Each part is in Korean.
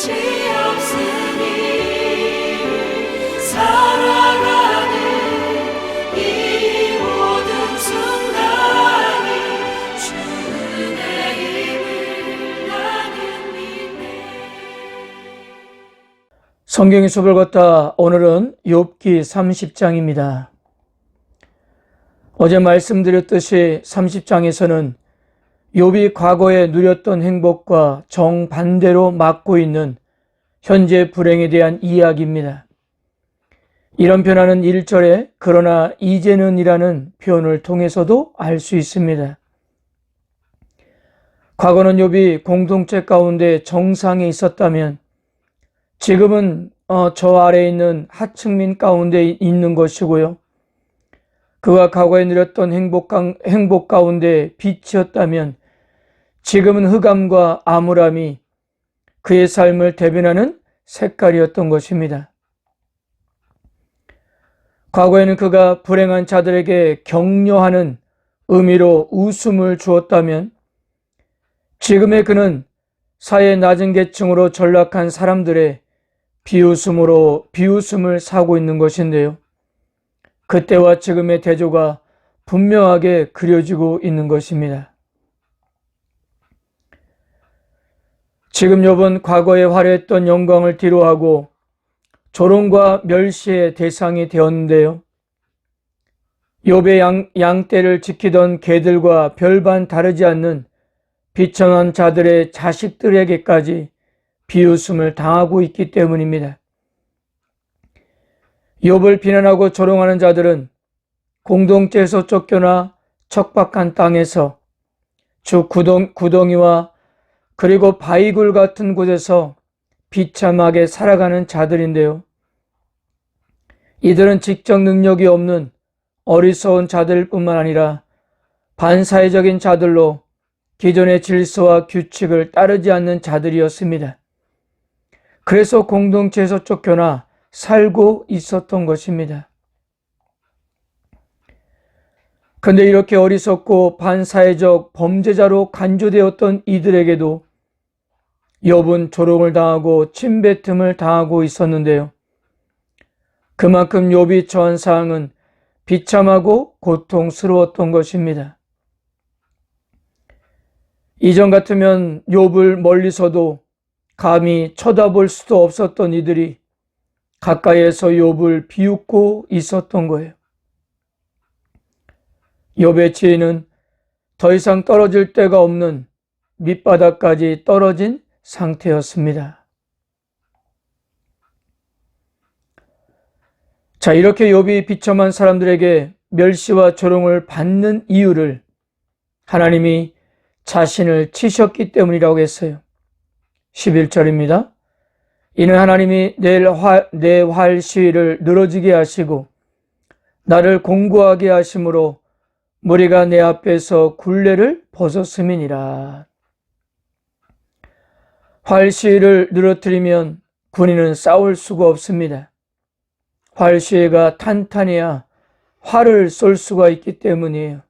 없으니 살아가는 이 모든 순간이 주 은혜임을 나는 믿네. 성경의 숲을 걷다 오늘은 욥기 30장입니다. 어제 말씀드렸듯이 30장에서는 욥이 과거에 누렸던 행복과 정반대로 맞고 있는 현재 불행에 대한 이야기입니다. 이런 변화는 1절에 그러나 이제는 이라는 표현을 통해서도 알 수 있습니다. 과거는 욥이 공동체 가운데 정상에 있었다면 지금은 저 아래에 있는 하층민 가운데 있는 것이고요. 그가 과거에 누렸던 행복 가운데 빛이었다면 지금은 흑암과 암울함이 그의 삶을 대변하는 색깔이었던 것입니다. 과거에는 그가 불행한 자들에게 격려하는 의미로 웃음을 주었다면 지금의 그는 사회 낮은 계층으로 전락한 사람들의 비웃음을 사고 있는 것인데요. 그때와 지금의 대조가 분명하게 그려지고 있는 것입니다. 지금 욥은 과거에 화려했던 영광을 뒤로하고 조롱과 멸시의 대상이 되었는데요. 욥의 양떼를 지키던 개들과 별반 다르지 않는 비천한 자들의 자식들에게까지 비웃음을 당하고 있기 때문입니다. 욥을 비난하고 조롱하는 자들은 공동체에서 쫓겨나 척박한 땅에서 주 구덩이와 그리고 바위굴 같은 곳에서 비참하게 살아가는 자들인데요. 이들은 직접 능력이 없는 어리석은 자들일 뿐만 아니라 반사회적인 자들로 기존의 질서와 규칙을 따르지 않는 자들이었습니다. 그래서 공동체에서 쫓겨나 살고 있었던 것입니다. 그런데 이렇게 어리석고 반사회적 범죄자로 간주되었던 이들에게도 욥은 조롱을 당하고 침뱉음을 당하고 있었는데요. 그만큼 욥이 처한 상황은 비참하고 고통스러웠던 것입니다. 이전 같으면 욥을 멀리서도 감히 쳐다볼 수도 없었던 이들이 가까이에서 욥을 비웃고 있었던 거예요. 욥의 지혜는 더 이상 떨어질 데가 없는 밑바닥까지 떨어진 상태였습니다. 자, 이렇게 욥이 비참한 사람들에게 멸시와 조롱을 받는 이유를 하나님이 자신을 치셨기 때문이라고 했어요. 11절입니다. 이는 하나님이 내 활 시위를 늘어지게 하시고 나를 공고하게 하심으로 무리가 내 앞에서 굴레를 벗었음이니라. 활 시위를 늘어뜨리면 군인은 싸울 수가 없습니다. 활 시위가 탄탄해야 활을 쏠 수가 있기 때문이에요.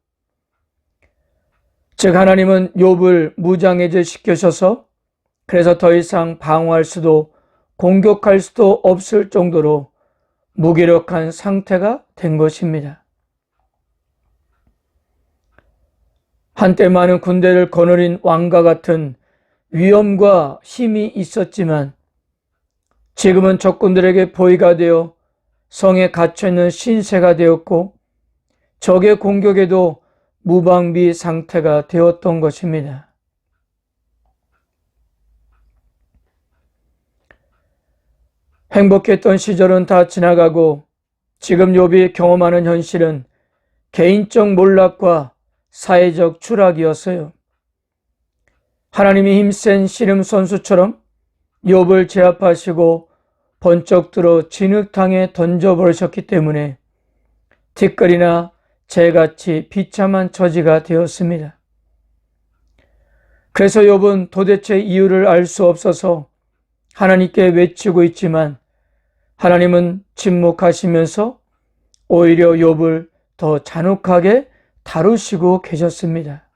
즉 하나님은 욥을 무장해제 시키셔서 그래서 더 이상 방어할 수도 공격할 수도 없을 정도로 무기력한 상태가 된 것입니다. 한때 많은 군대를 거느린 왕과 같은 위엄과 힘이 있었지만 지금은 적군들에게 포위가 되어 성에 갇혀있는 신세가 되었고 적의 공격에도 무방비 상태가 되었던 것입니다. 행복했던 시절은 다 지나가고 지금 욥이 경험하는 현실은 개인적 몰락과 사회적 추락이었어요. 하나님이 힘센 씨름 선수처럼 욥을 제압하시고 번쩍 들어 진흙탕에 던져버리셨기 때문에 티끌이나 재같이 비참한 처지가 되었습니다. 그래서 욥은 도대체 이유를 알 수 없어서 하나님께 외치고 있지만 하나님은 침묵하시면서 오히려 욥을 더 잔혹하게 다루시고 계셨습니다.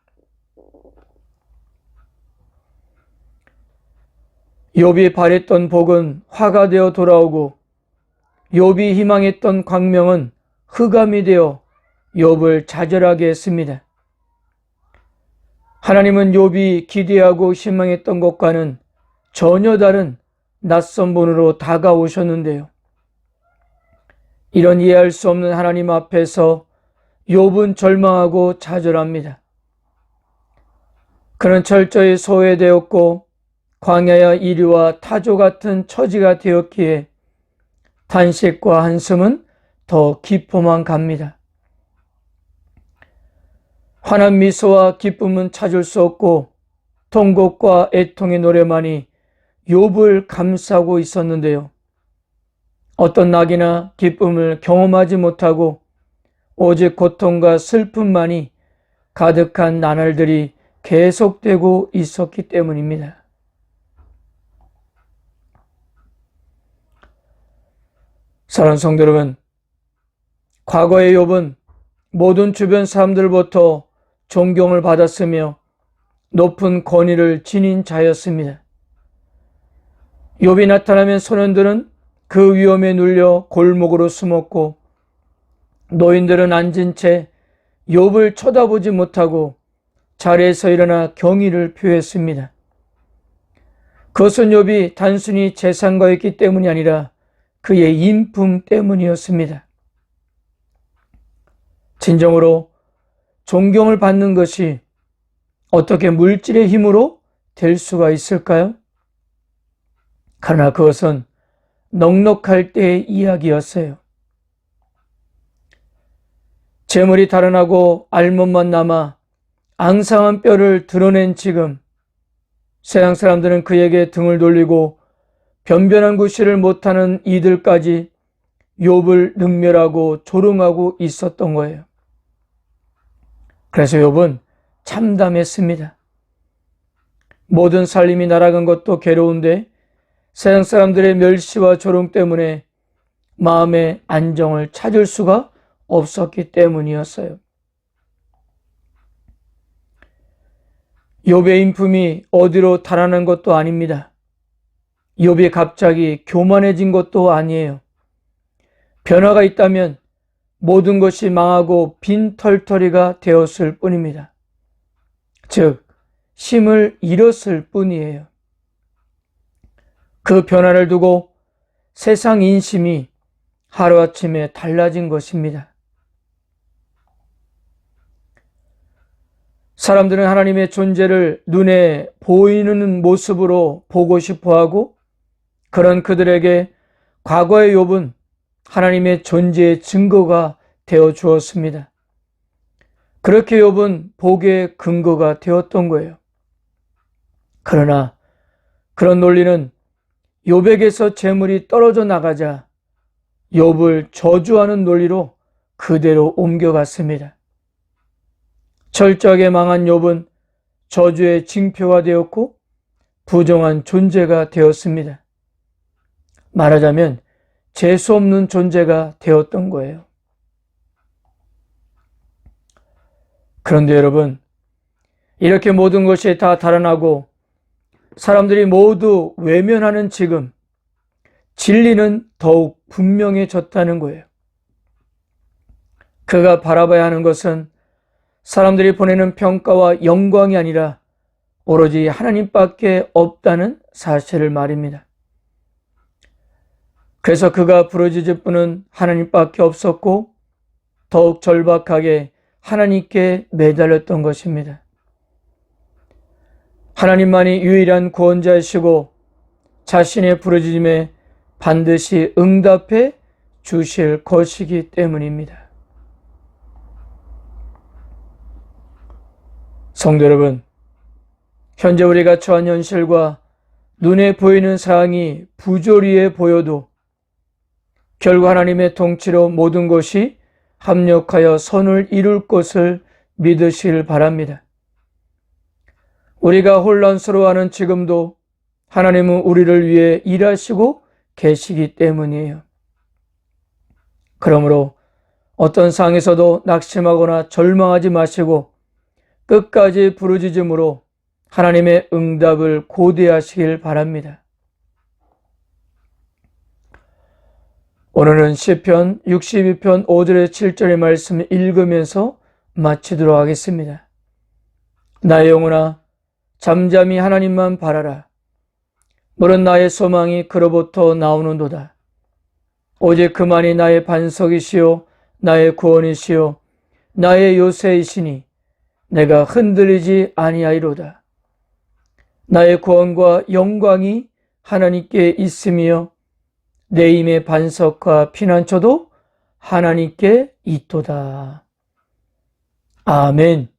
욥이 바랬던 복은 화가 되어 돌아오고 욥이 희망했던 광명은 흑암이 되어 욥을 좌절하게 했습니다. 하나님은 욥이 기대하고 희망했던 것과는 전혀 다른 낯선 분으로 다가오셨는데요. 이런 이해할 수 없는 하나님 앞에서 욥은 절망하고 좌절합니다. 그는 철저히 소외되었고 광야와 이리와 타조 같은 처지가 되었기에 탄식과 한숨은 더 깊어만 갑니다. 환한 미소와 기쁨은 찾을 수 없고 통곡과 애통의 노래만이 욥을 감싸고 있었는데요. 어떤 낙이나 기쁨을 경험하지 못하고 오직 고통과 슬픔만이 가득한 나날들이 계속되고 있었기 때문입니다. 사랑하는 성도 여러분, 과거의 욥은 모든 주변 사람들로부터 존경을 받았으며 높은 권위를 지닌 자였습니다. 욥이 나타나면 소년들은 그 위험에 눌려 골목으로 숨었고 노인들은 앉은 채 욥을 쳐다보지 못하고 자리에서 일어나 경의를 표했습니다. 그것은 욥이 단순히 재산가였기 때문이 아니라 그의 인품 때문이었습니다. 진정으로 존경을 받는 것이 어떻게 물질의 힘으로 될 수가 있을까요? 그러나 그것은 넉넉할 때의 이야기였어요. 재물이 달아나고 알몸만 남아 앙상한 뼈를 드러낸 지금 세상 사람들은 그에게 등을 돌리고 변변한 구실을 못하는 이들까지 욥을 능멸하고 조롱하고 있었던 거예요. 그래서 욥은 참담했습니다. 모든 살림이 날아간 것도 괴로운데 세상 사람들의 멸시와 조롱 때문에 마음의 안정을 찾을 수가 없었기 때문이었어요. 욥의 인품이 어디로 달아난 것도 아닙니다. 욥이 갑자기 교만해진 것도 아니에요. 변화가 있다면 모든 것이 망하고 빈털터리가 되었을 뿐입니다. 즉, 힘을 잃었을 뿐이에요. 그 변화를 두고 세상 인심이 하루아침에 달라진 것입니다. 사람들은 하나님의 존재를 눈에 보이는 모습으로 보고 싶어하고 그런 그들에게 과거의 욥은 하나님의 존재의 증거가 되어 주었습니다. 그렇게 욥은 복의 근거가 되었던 거예요. 그러나 그런 논리는 욥에게서 재물이 떨어져 나가자 욥을 저주하는 논리로 그대로 옮겨갔습니다. 철저하게 망한 욥은 저주의 징표가 되었고 부정한 존재가 되었습니다. 말하자면 재수 없는 존재가 되었던 거예요. 그런데 여러분, 이렇게 모든 것이 다 달아나고 사람들이 모두 외면하는 지금 진리는 더욱 분명해졌다는 거예요. 그가 바라봐야 하는 것은 사람들이 보내는 평가와 영광이 아니라 오로지 하나님밖에 없다는 사실을 말입니다. 그래서 그가 부르짖을 분은 하나님밖에 없었고 더욱 절박하게 하나님께 매달렸던 것입니다. 하나님만이 유일한 구원자이시고 자신의 부르짖음에 반드시 응답해 주실 것이기 때문입니다. 성도 여러분, 현재 우리가 처한 현실과 눈에 보이는 상황이 부조리해 보여도 결국 하나님의 통치로 모든 것이 합력하여 선을 이룰 것을 믿으시길 바랍니다. 우리가 혼란스러워하는 지금도 하나님은 우리를 위해 일하시고 계시기 때문이에요. 그러므로 어떤 상황에서도 낙심하거나 절망하지 마시고 끝까지 부르짖음으로 하나님의 응답을 고대하시길 바랍니다. 오늘은 시편 62편 5절에 7절의 말씀을 읽으면서 마치도록 하겠습니다. 나의 영혼아 잠잠히 하나님만 바라라. 모든 나의 소망이 그로부터 나오는도다. 오직 그만이 나의 반석이시요 나의 구원이시요 나의 요새이시니 내가 흔들리지 아니하리로다. 나의 구원과 영광이 하나님께 있으며 내 힘의 반석과 피난처도 하나님께 있도다. 아멘.